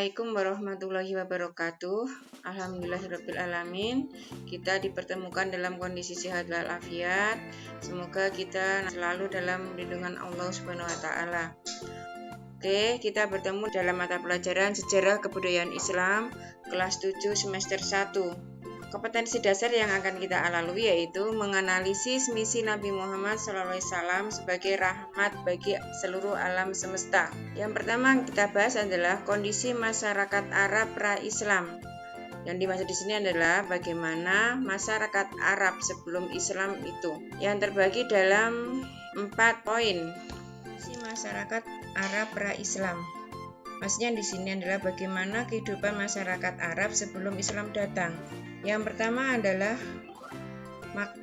Assalamualaikum warahmatullahi wabarakatuh. Alhamdulillahirabbil alamin. Kita dipertemukan dalam kondisi sehat walafiat. Semoga kita selalu dalam lindungan Allah Subhanahu wa taala. Oke, kita bertemu dalam mata pelajaran Sejarah Kebudayaan Islam kelas 7 semester 1. Kompetensi dasar yang akan kita lalui yaitu menganalisis misi Nabi Muhammad SAW sebagai rahmat bagi seluruh alam semesta. Yang pertama kita bahas adalah kondisi masyarakat Arab pra-Islam. Yang dimaksud di sini adalah bagaimana masyarakat Arab sebelum Islam itu, yang terbagi dalam 4 poin. Kondisi masyarakat Arab pra-Islam. Maksudnya di sini adalah bagaimana kehidupan masyarakat Arab sebelum Islam datang. Yang pertama adalah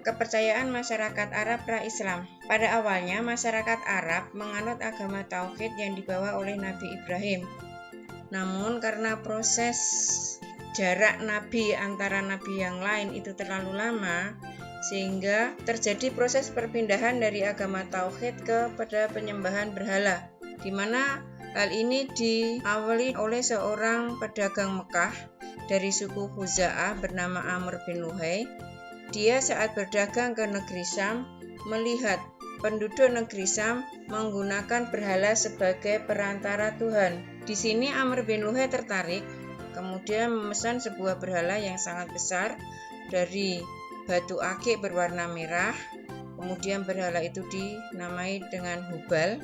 kepercayaan masyarakat Arab pra-Islam. Pada awalnya, masyarakat Arab menganut agama Tauhid yang dibawa oleh Nabi Ibrahim. Namun karena proses jarak Nabi antara Nabi yang lain itu terlalu lama, sehingga terjadi proses perpindahan dari agama Tauhid kepada penyembahan berhala, di mana hal ini diawali oleh seorang pedagang Mekah dari suku Khuza'ah bernama Amr bin Luhai. Dia saat berdagang ke negeri Syam melihat penduduk negeri Syam menggunakan berhala sebagai perantara Tuhan. Di sini Amr bin Luhai tertarik, kemudian memesan sebuah berhala yang sangat besar dari batu akik berwarna merah. Kemudian berhala itu dinamai dengan Hubal.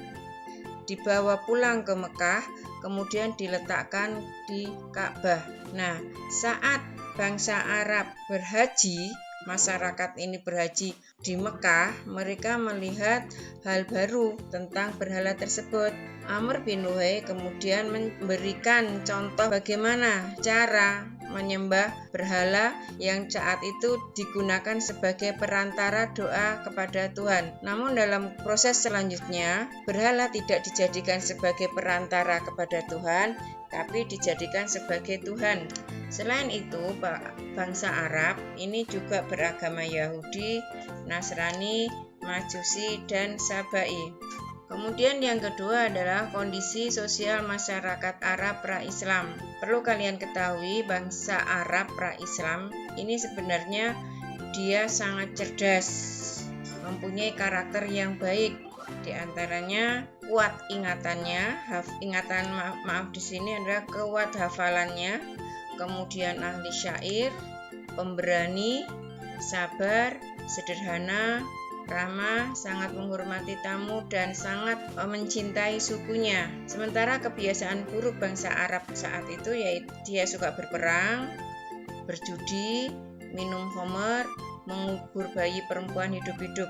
Dibawa pulang ke Mekah, kemudian diletakkan di Ka'bah. Nah, saat bangsa Arab berhaji, masyarakat ini berhaji di Mekah, mereka melihat hal baru tentang berhala tersebut. Amr bin Luhai kemudian memberikan contoh bagaimana cara menyembah berhala yang saat itu digunakan sebagai perantara doa kepada Tuhan. Namun dalam proses selanjutnya, berhala tidak dijadikan sebagai perantara kepada Tuhan, tapi dijadikan sebagai Tuhan. Selain itu, bangsa Arab ini juga beragama Yahudi, Nasrani, Majusi, dan Sabai. Kemudian yang kedua adalah kondisi sosial masyarakat Arab pra-Islam. Perlu kalian ketahui bangsa Arab pra-Islam ini sebenarnya dia sangat cerdas, mempunyai karakter yang baik. Di antaranya kuat ingatannya, maaf di sini adalah kuat hafalannya, kemudian ahli syair, pemberani, sabar, sederhana, ramah, sangat menghormati tamu, dan sangat mencintai sukunya. Sementara kebiasaan buruk bangsa Arab saat itu yaitu dia suka berperang, berjudi, minum khamar, mengubur bayi perempuan hidup-hidup.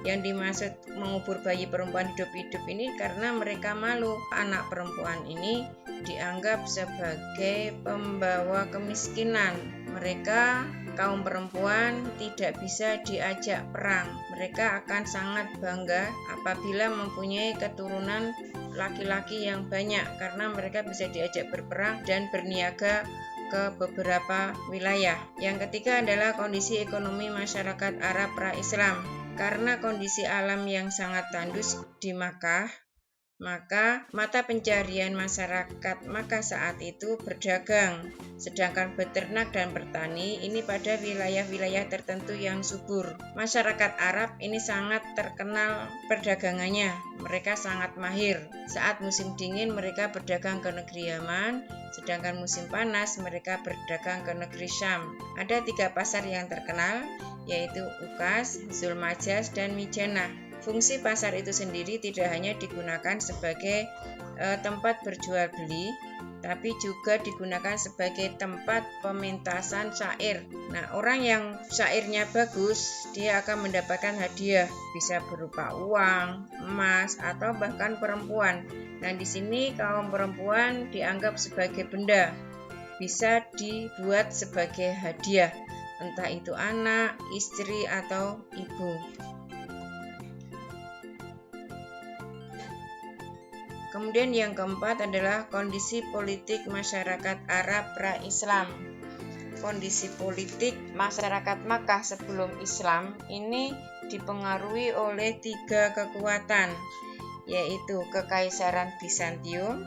Yang dimaksud mengubur bayi perempuan hidup-hidup ini karena mereka malu anak perempuan ini dianggap sebagai pembawa kemiskinan. Mereka kaum perempuan tidak bisa diajak perang. Mereka akan sangat bangga apabila mempunyai keturunan laki-laki yang banyak karena mereka bisa diajak berperang dan berniaga ke beberapa wilayah. Yang ketiga adalah kondisi ekonomi masyarakat Arab pra-Islam. Karena kondisi alam yang sangat tandus di Makkah, maka mata pencarian masyarakat Makkah saat itu berdagang, sedangkan beternak dan bertani ini pada wilayah-wilayah tertentu yang subur. Masyarakat Arab ini sangat terkenal perdagangannya, mereka sangat mahir. Saat musim dingin mereka berdagang ke negeri Yaman, sedangkan musim panas mereka berdagang ke negeri Syam. Ada 3 pasar yang terkenal, yaitu Ukas, Zulmajas, dan Mijanah. Fungsi pasar itu sendiri tidak hanya digunakan sebagai tempat berjual beli, tapi juga digunakan sebagai tempat pementasan syair. Nah, orang yang syairnya bagus, dia akan mendapatkan hadiah, bisa berupa uang, emas, atau bahkan perempuan. Nah, di sini kaum perempuan dianggap sebagai benda, bisa dibuat sebagai hadiah, entah itu anak, istri, atau ibu. Kemudian yang keempat adalah kondisi politik masyarakat Arab pra-Islam. Kondisi politik masyarakat Makkah sebelum Islam ini dipengaruhi oleh 3 kekuatan, yaitu Kekaisaran Bizantium,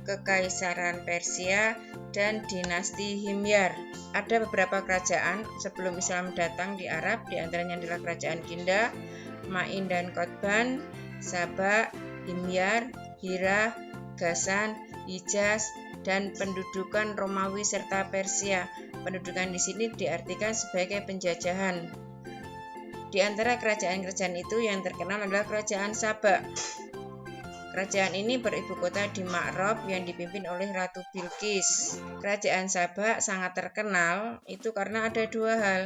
Kekaisaran Persia, dan dinasti Himyar. Ada beberapa kerajaan sebelum Islam datang di Arab, di antaranya adalah Kerajaan Kinda, Ma'in dan Qotban, Saba, Himyar, Hira, Gasan, Hijaz, dan pendudukan Romawi serta Persia. Pendudukan di sini diartikan sebagai penjajahan. Di antara kerajaan-kerajaan itu yang terkenal adalah Kerajaan Saba. Kerajaan ini beribu kota di Ma'rab yang dipimpin oleh Ratu Bilqis. Kerajaan Saba sangat terkenal itu karena ada dua hal,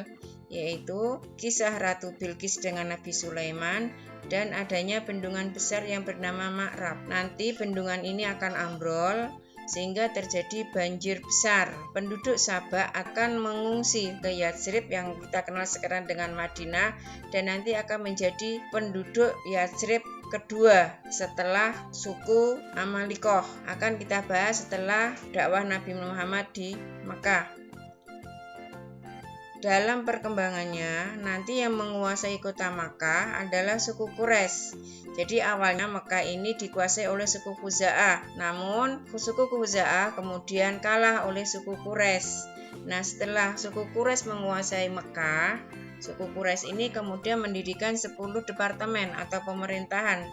yaitu kisah Ratu Bilqis dengan Nabi Sulaiman dan adanya bendungan besar yang bernama Ma'rab. Nanti bendungan ini akan ambrol sehingga terjadi banjir besar. Penduduk Saba akan mengungsi ke Yatsrib yang kita kenal sekarang dengan Madinah dan nanti akan menjadi penduduk Yatsrib kedua setelah suku Amalikoh. Akan kita bahas setelah dakwah Nabi Muhammad di Mekah. Dalam perkembangannya, nanti yang menguasai kota Makkah adalah suku Quraisy. Jadi awalnya Makkah ini dikuasai oleh suku Khuza'ah. Namun suku Khuza'ah kemudian kalah oleh suku Quraisy. Nah, setelah suku Quraisy menguasai Makkah, suku Quraisy ini kemudian mendirikan 10 departemen atau pemerintahan.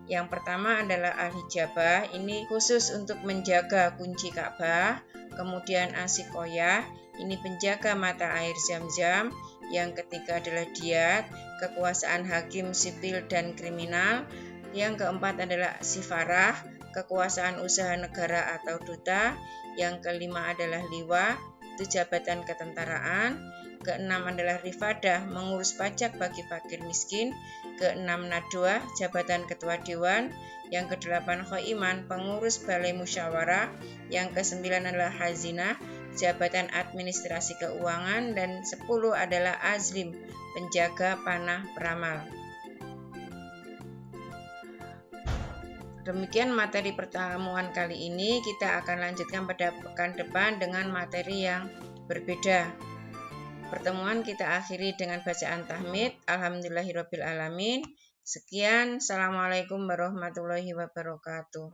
Yang pertama adalah Al-Hijabah, ini khusus untuk menjaga kunci Ka'bah. Kemudian Asikoyah, ini penjaga mata air Zam-Zam. Yang ketiga adalah Diyat, kekuasaan hakim sipil dan kriminal. Yang keempat adalah Sifarah, kekuasaan usaha negara atau duta. Yang kelima adalah Liwa, itu jabatan ketentaraan. Keenam adalah Rifadah, mengurus pajak bagi fakir miskin. Keenam Nadwa, jabatan ketua dewan. Yang kedelapan Khoiman, pengurus balai musyawarah. Yang kesembilan adalah Hazinah, jabatan administrasi keuangan. Dan 10 adalah Azlim, penjaga panah peramal. Demikian materi pertemuan kali ini. Kita akan lanjutkan pada pekan depan dengan materi yang berbeda. Pertemuan kita akhiri dengan bacaan tahmid. Alhamdulillahirabbil alamin. Sekian, assalamualaikum warahmatullahi wabarakatuh.